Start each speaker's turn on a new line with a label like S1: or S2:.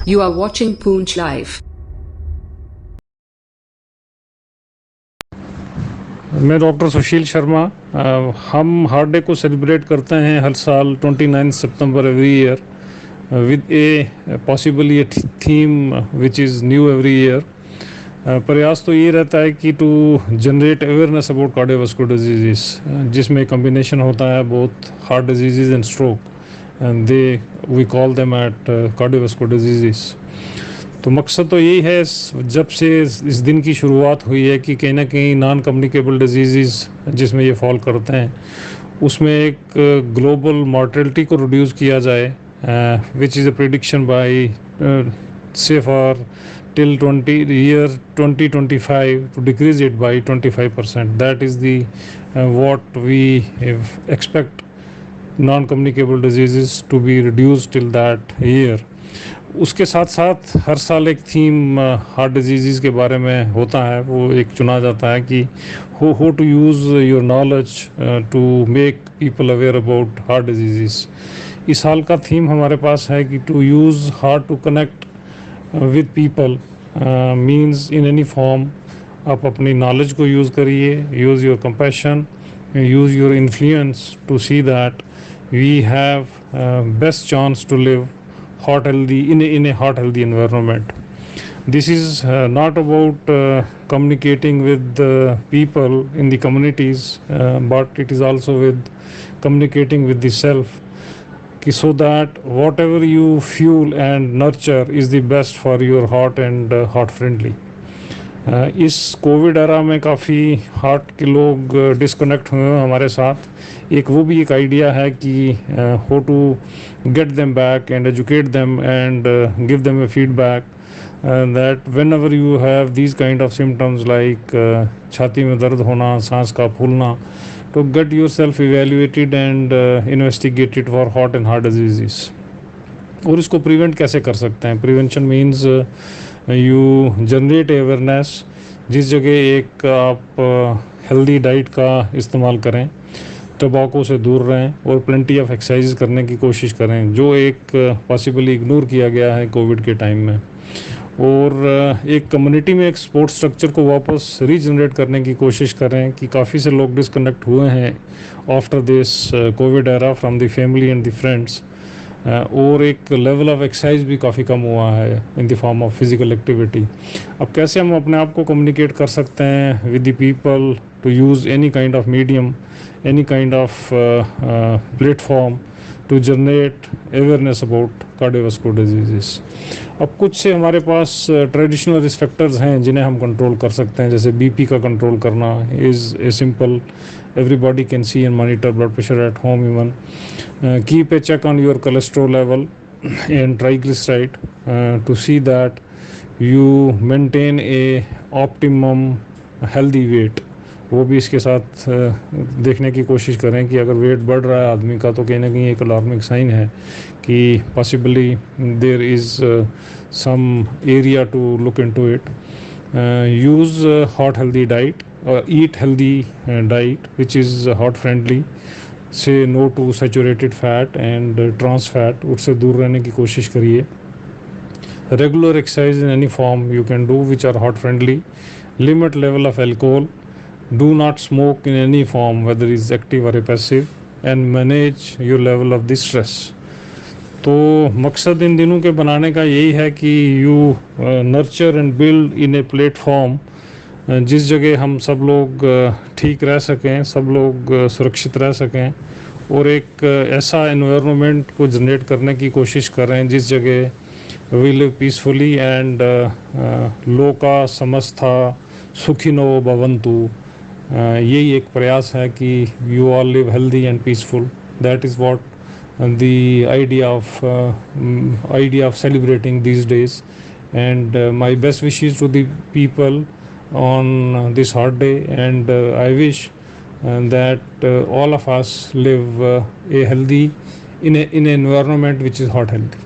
S1: You are watching Poonch Live.
S2: मैं doctor Sushil Sharma. हम heart day को सेलिब्रेट करते हैं हर साल 29 सितंबर every year with a possibly theme which is new every year. प्रयास तो ये रहता है कि to generate awareness about cardiovascular disease, जिसमें कम्बिनेशन होता है both heart disease and stroke, and they we call them at cardiovascular disease. तो मकसद तो यही है, जब से इस दिन की शुरुआत हुई है, कि कहीं ना कहीं नॉन कम्युनिकेबल डिजीज़ जिसमें ये फॉल करते हैं, उसमें एक ग्लोबल मॉर्टेलिटी को रिड्यूस किया जाए, which is a prediction by से for till 2025 to decrease it by 25%. That is the what we expect non-communicable diseases to be reduced till that year. उसके साथ साथ हर साल एक थीम हार्ट डिजीज़ के बारे में होता है, वो एक चुना जाता है कि how to use your knowledge to make people aware about heart diseases. इस साल का थीम हमारे पास है कि to use heart to connect with people means in any form. आप अपनी नॉलेज को यूज़ करिए, use your compassion, use your influence to see that we have best chance to live heart healthy in a heart healthy environment. This is not about communicating with people in the communities, but it is also with communicating with the self, so that whatever you fuel and nurture is the best for your heart and heart friendly. इस Covid era में काफ़ी heart के लोग disconnect हुए हैं हमारे साथ। एक वो भी एक आइडिया है कि how to get them back and educate them and give them a feedback that whenever you have these kind of symptoms like छाती में दर्द होना, सांस का फूलना, to get yourself evaluated and investigated for heart and heart diseases. और इसको prevent कैसे कर सकते हैं? Prevention means you generate awareness. जिस जगह एक आप हेल्दी डाइट का इस्तेमाल करें, टबाको से दूर रहें और प्लेंटी ऑफ एक्सरसाइज करने की कोशिश करें, जो एक पॉसिबली इग्नोर किया गया है कोविड के टाइम में। और एक कम्युनिटी में एक सपोर्ट स्ट्रक्चर को वापस रीजनरेट करने की कोशिश करें, कि काफ़ी से लोग डिस्कनेक्ट हुए हैं after this Covid era from the family and the friends. और एक लेवल ऑफ एक्सरसाइज भी काफ़ी कम हुआ है in the form of physical activity. अब कैसे हम अपने आप को कम्युनिकेट कर सकते हैं with the people to use any kind of medium, any kind of platform to generate awareness about cardiovascular disease. अब कुछ से हमारे पास ट्रेडिशनल रिस्क फैक्टर्स हैं जिन्हें हम कंट्रोल कर सकते हैं, जैसे बीपी का कंट्रोल करना is a simple, everybody can see and monitor blood pressure at home even. Keep a check on your cholesterol level and triglyceride to see that you maintain a optimum healthy weight. वो भी इसके साथ देखने की कोशिश करें कि अगर वेट बढ़ रहा है आदमी का, तो कहीं ना कहीं एक अलार्मिंग साइन है कि possibly there is some area to look into it. Use hot healthy diet or eat healthy diet which is heart friendly. Say no to saturated fat and trans fat, उससे दूर रहने की कोशिश करिए। Regular exercise in any form you can do which are heart friendly. Limit level of alcohol. Do not smoke in any form whether it's active or passive, and manage your level of the stress. तो मकसद इन दिनों के बनाने का यही है कि you nurture and build in a platform जिस जगह हम सब लोग ठीक रह सकें, सब लोग सुरक्षित रह सकें, और एक ऐसा एनवायरनमेंट को जनरेट करने की कोशिश करें जिस जगह वी लिव पीसफुली एंड लोका समस्ता सुखिनो भवन्तु। यही एक प्रयास है कि you all live healthy and peaceful. That is what the idea of celebrating these days, and my best wishes to the people on this hot day, and I wish that all of us live a healthy in an environment which is heart healthy.